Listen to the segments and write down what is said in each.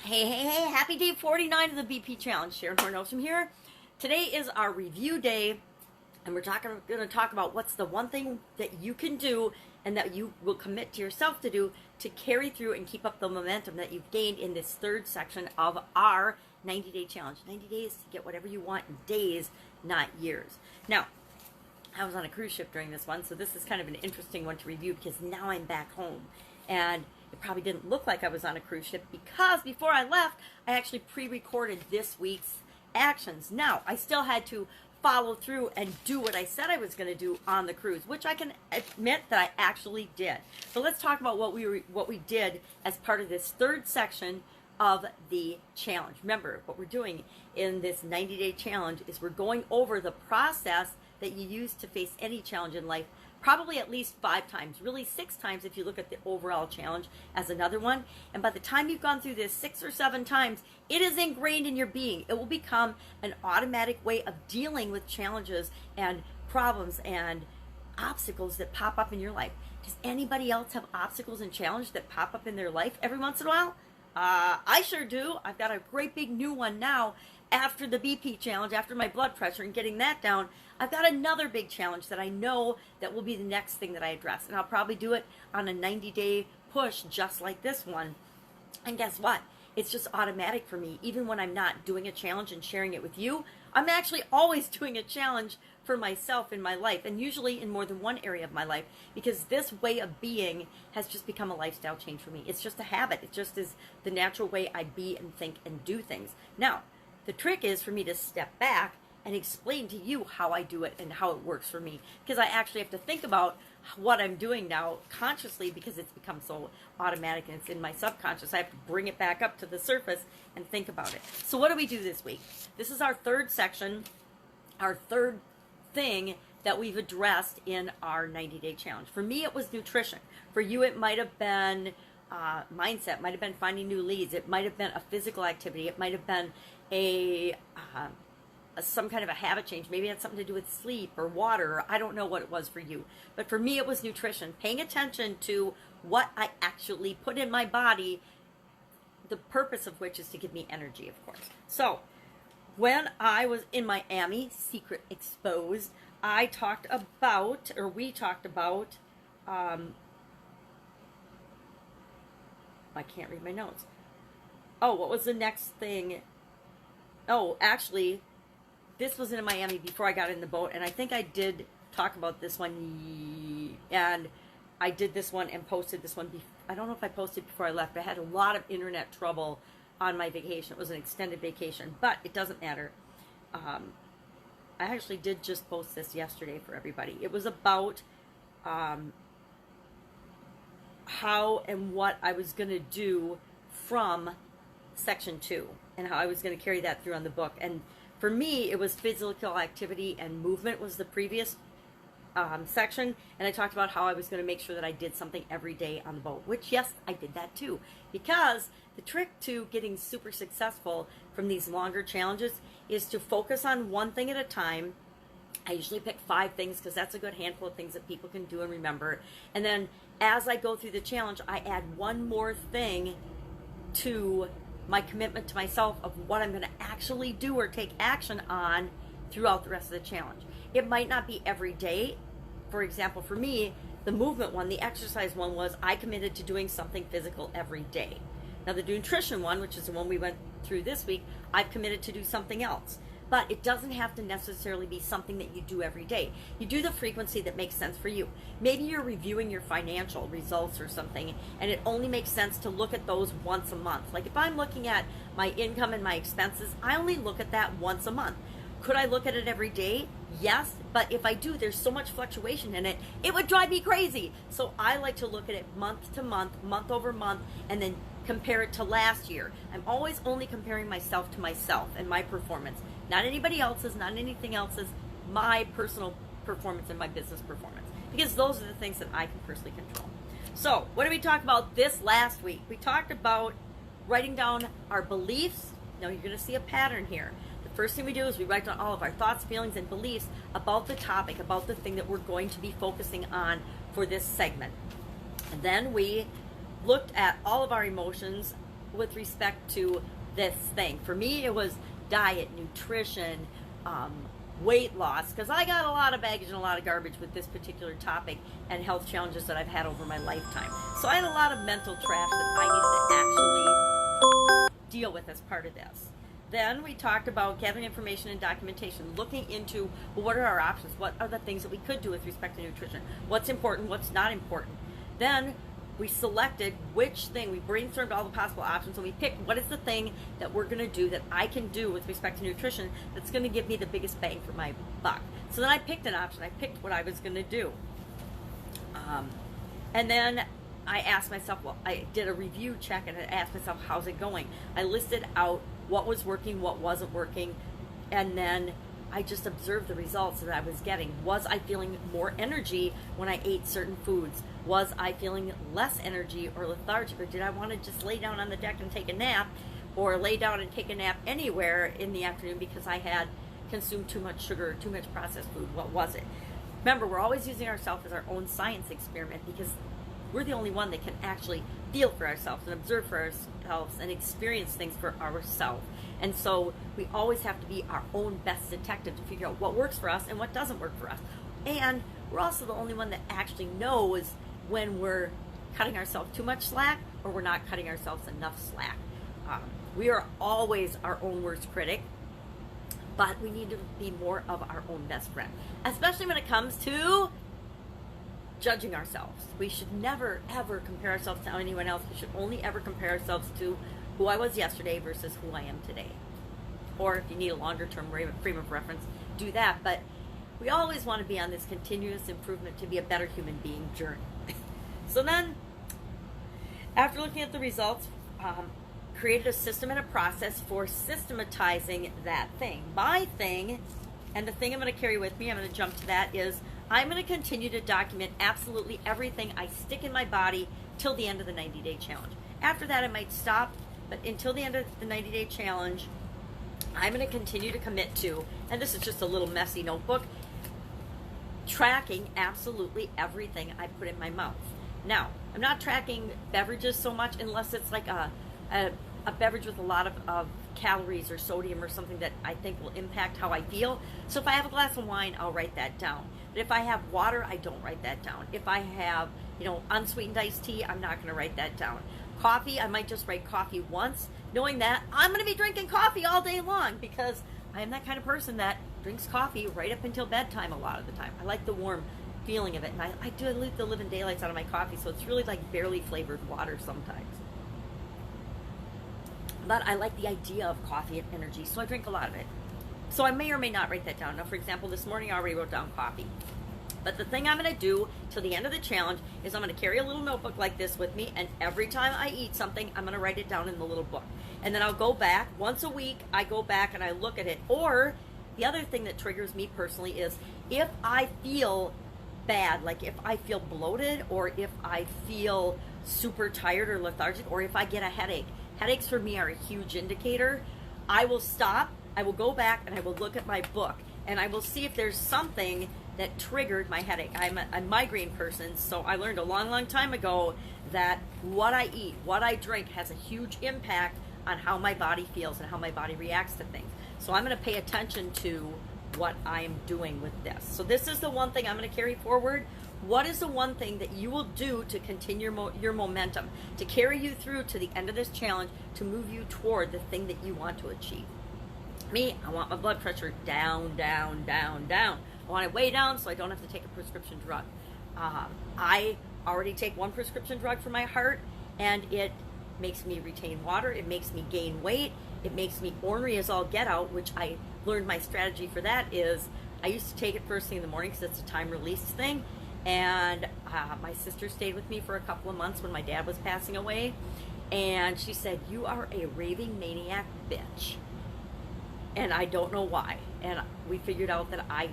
Hey, happy day 49 of the BP Challenge. Sharon Horne-Ellstrom here. Today is our review day, and we're going to talk about what's the one thing that you can do and that you will commit to yourself to do to carry through and keep up the momentum that you've gained in this third section of our 90-day challenge. 90 days to get whatever you want in days, not years. Now, I was on a cruise ship during this one, so this is kind of an interesting one to review because now I'm back home. And it probably didn't look like I was on a cruise ship because before I left, I actually pre-recorded this week's actions. Now, I still had to follow through and do what I said I was going to do on the cruise, which I can admit that I actually did. So let's talk about what we did as part of this third section of the challenge. Remember, what we're doing in this 90-day challenge is we're going over the process that you use to face any challenge in life, probably at least 5 times, really 6 times if you look at the overall challenge as another one. And by the time you've gone through this 6 or 7 times, it is ingrained in your being. It will become an automatic way of dealing with challenges and problems and obstacles that pop up in your life. Does anybody else have obstacles and challenges that pop up in their life every once in a while? I sure do. I've got a great big new one now after the BP challenge, after my blood pressure and getting that down. I've got another big challenge that I know that will be the next thing that I address. And I'll probably do it on a 90-day push just like this one. And guess what? It's just automatic for me. Even when I'm not doing a challenge and sharing it with you, I'm actually always doing a challenge for myself in my life, and usually in more than one area of my life, because this way of being has just become a lifestyle change for me. It's just a habit. It just is the natural way I be and think and do things. Now, the trick is for me to step back and explain to you how I do it and how it works for me, because I actually have to think about what I'm doing now consciously because it's become so automatic and it's in my subconscious. I have to bring it back up to the surface and think about it. So what do we do this week? This is our third section, our third thing that we've addressed in our 90-day challenge. For me, it was nutrition. For you, it might have been mindset, might have been finding new leads. It might have been a physical activity. It might have been some kind of a habit change. Maybe it had something to do with sleep or water, or I don't know what it was for you. But for me, it was nutrition, paying attention to what I actually put in my body, the purpose of which is to give me energy, of course. So when I was in Miami, Secret Exposed, we talked about, I can't read my notes. Oh, what was the next thing? Oh, actually, this was in Miami before I got in the boat, and I think I did talk about this one, and I did this one and posted this one. I don't know if I posted before I left. I had a lot of internet trouble on my vacation. It was an extended vacation, but it doesn't matter. I actually did just post this yesterday for everybody. It was about how and what I was going to do from section 2 and how I was going to carry that through on the book. And for me, it was physical activity and movement was the previous section, and I talked about how I was going to make sure that I did something every day on the boat, which, yes, I did that too, because the trick to getting super successful from these longer challenges is to focus on one thing at a time. I usually pick 5 things because that's a good handful of things that people can do and remember, and then as I go through the challenge, I add one more thing to my commitment to myself of what I'm going to actually do or take action on throughout the rest of the challenge. It might not be every day. For example, for me, the movement one, the exercise one, was I committed to doing something physical every day. Now the nutrition one, which is the one we went through this week, I've committed to do something else. But it doesn't have to necessarily be something that you do every day. You do the frequency that makes sense for you. Maybe you're reviewing your financial results or something, and it only makes sense to look at those once a month. Like if I'm looking at my income and my expenses, I only look at that once a month. Could I look at it every day? Yes, but if I do, there's so much fluctuation in it, it would drive me crazy. So I like to look at it month to month, month over month, and then compare it to last year. I'm always only comparing myself to myself and my performance. Not anybody else's, not anything else's, my personal performance and my business performance. Because those are the things that I can personally control. So, what did we talk about this last week? We talked about writing down our beliefs. Now, you're going to see a pattern here. The first thing we do is we write down all of our thoughts, feelings, and beliefs about the topic, about the thing that we're going to be focusing on for this segment. And then we looked at all of our emotions, with respect to this thing. For me, it was diet, nutrition, weight loss, because I got a lot of baggage and a lot of garbage with this particular topic and health challenges that I've had over my lifetime. So I had a lot of mental trash that I needed to actually deal with as part of this. Then we talked about gathering information and documentation, looking into, well, what are our options? What are the things that we could do with respect to nutrition? What's important? What's not important? Then we selected which thing, we brainstormed all the possible options, and we picked what is the thing that we're going to do that I can do with respect to nutrition that's going to give me the biggest bang for my buck. So then I picked an option. I picked what I was going to do. And then I asked myself, well, I did a review check and I asked myself, how's it going? I listed out what was working, what wasn't working, and then I just observed the results that I was getting. Was I feeling more energy when I ate certain foods? Was I feeling less energy or lethargic? Or did I want to just lay down on the deck and take a nap, or lay down and take a nap anywhere in the afternoon because I had consumed too much sugar or too much processed food? What was it? Remember, we're always using ourselves as our own science experiment because we're the only one that can actually feel for ourselves and observe for ourselves and experience things for ourselves. And so we always have to be our own best detective to figure out what works for us and what doesn't work for us. And we're also the only one that actually knows when we're cutting ourselves too much slack or we're not cutting ourselves enough slack. We are always our own worst critic, but we need to be more of our own best friend, especially when it comes to judging ourselves. We should never, ever compare ourselves to anyone else. We should only ever compare ourselves to who I was yesterday versus who I am today. Or if you need a longer term frame of reference, do that. But we always want to be on this continuous improvement to be a better human being journey. So then, after looking at the results, created a system and a process for systematizing that thing. My thing, and the thing I'm going to carry with me, I'm going to jump to that, is I'm going to continue to document absolutely everything I stick in my body till the end of the 90-day challenge. After that, I might stop, but until the end of the 90-day challenge, I'm going to continue to commit to, and this is just a little messy notebook, tracking absolutely everything I put in my mouth. Now, I'm not tracking beverages so much unless it's like a beverage with a lot of calories or sodium or something that I think will impact how I feel. So if I have a glass of wine, I'll write that down. But if I have water, I don't write that down. If I have, unsweetened iced tea, I'm not going to write that down. Coffee, I might just write coffee once, knowing that I'm going to be drinking coffee all day long because I am that kind of person that drinks coffee right up until bedtime a lot of the time. I like the warm feeling of it, and I do leave the living daylights out of my coffee, so it's really like barely flavored water sometimes. But I like the idea of coffee and energy, so I drink a lot of it. So I may or may not write that down. Now, for example, this morning I already wrote down coffee. But the thing I'm going to do till the end of the challenge is I'm going to carry a little notebook like this with me, and every time I eat something, I'm going to write it down in the little book. And then I'll go back. Once a week, I go back and I look at it. Or the other thing that triggers me personally is if I feel bad, like if I feel bloated or if I feel super tired or lethargic or if I get a headache. Headaches for me are a huge indicator. I will stop, I will go back, and I will look at my book, and I will see if there's something that triggered my headache. I'm a migraine person, so I learned a long, long time ago that what I eat, what I drink has a huge impact on how my body feels and how my body reacts to things. So I'm going to pay attention to what I'm doing with this. So this is the one thing I'm going to carry forward. What is the one thing that you will do to continue your momentum, to carry you through to the end of this challenge, to move you toward the thing that you want to achieve? Me, I want my blood pressure down, down, down, down. I want it way down so I don't have to take a prescription drug. I already take one prescription drug for my heart, and it makes me retain water. It makes me gain weight. It makes me ornery as all get out, which I learned my strategy for that is I used to take it first thing in the morning because it's a time release thing. And my sister stayed with me for a couple of months when my dad was passing away. And she said, "You are a raving maniac bitch." And I don't know why. And we figured out that I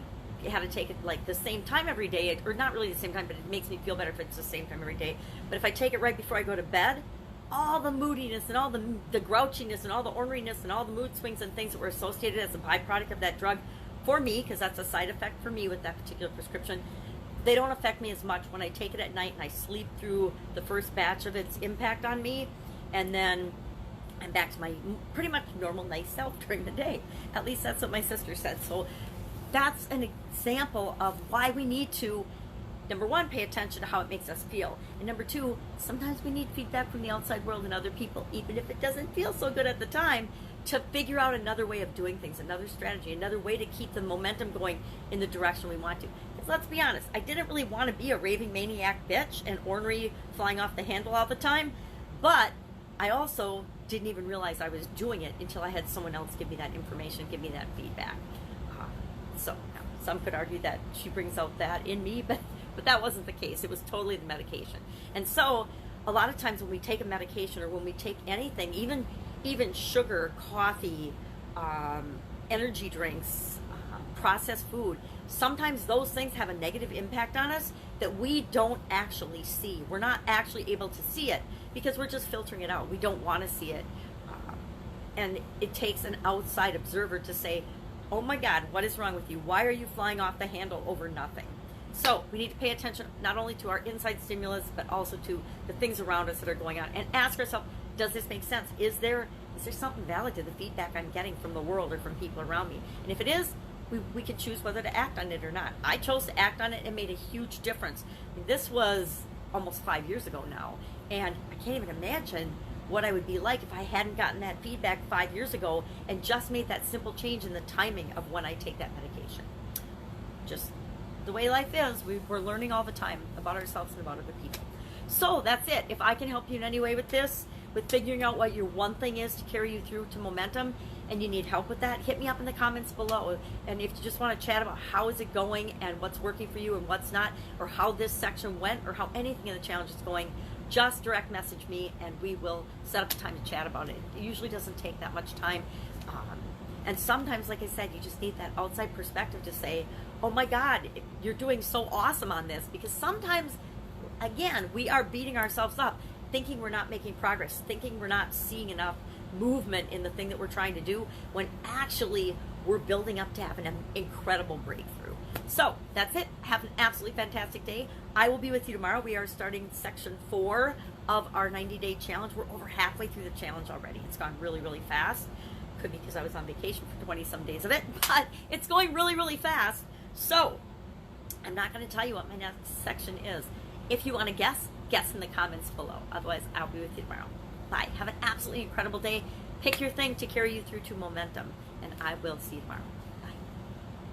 had to take it like the same time every day, or not really the same time, but it makes me feel better if it's the same time every day. But if I take it right before I go to bed, all the moodiness and all the grouchiness and all the orneriness and all the mood swings and things that were associated as a byproduct of that drug for me, because that's a side effect for me with that particular prescription, they don't affect me as much when I take it at night and I sleep through the first batch of its impact on me. And then I'm back to my pretty much normal, nice self during the day. At least that's what my sister said. So that's an example of why we need to, number one, pay attention to how it makes us feel. And number two, sometimes we need feedback from the outside world and other people, even if it doesn't feel so good at the time, to figure out another way of doing things, another strategy, another way to keep the momentum going in the direction we want to. Because let's be honest, I didn't really want to be a raving maniac bitch and ornery flying off the handle all the time, but I also didn't even realize I was doing it until I had someone else give me that information, give me that feedback. So some could argue that she brings out that in me, but that wasn't the case. It was totally the medication. And so a lot of times when we take a medication or when we take anything, even sugar, coffee, energy drinks, processed food, sometimes those things have a negative impact on us that we don't actually see. We're not actually able to see it because we're just filtering it out. We don't want to see it. And it takes an outside observer to say, oh my God, what is wrong with you? Why are you flying off the handle over nothing? So we need to pay attention not only to our inside stimulus, but also to the things around us that are going on, and ask ourselves, does this make sense? Is there something valid to the feedback I'm getting from the world or from people around me? And if it is, we can choose whether to act on it or not. I chose to act on it and made a huge difference. This was almost 5 years ago now, and I can't even imagine what I would be like if I hadn't gotten that feedback 5 years ago and just made that simple change in the timing of when I take that medication. Just the way life is, we're learning all the time about ourselves and about other people. So that's it. If I can help you in any way with this, with figuring out what your one thing is to carry you through to momentum, and you need help with that, hit me up in the comments below. And if you just want to chat about how is it going and what's working for you and what's not, or how this section went, or how anything in the challenge is going, just direct message me and we will set up a time to chat about it. It usually doesn't take that much time. And sometimes, like I said, you just need that outside perspective to say, oh my God, you're doing so awesome on this. Because sometimes, again, we are beating ourselves up, thinking we're not making progress, thinking we're not seeing enough movement in the thing that we're trying to do, when actually we're building up to have an incredible breakthrough. So that's it. Have an absolutely fantastic day. I will be with you tomorrow. We are starting section 4 of our 90-day challenge. We're over halfway through the challenge already. It's gone really, really fast. Could be because I was on vacation for 20-some days of it, but it's going really, really fast. So I'm not going to tell you what my next section is. If you want to guess in the comments below. Otherwise, I'll be with you tomorrow. Bye. Have an absolutely incredible day. Pick your thing to carry you through to momentum, and I will see you tomorrow.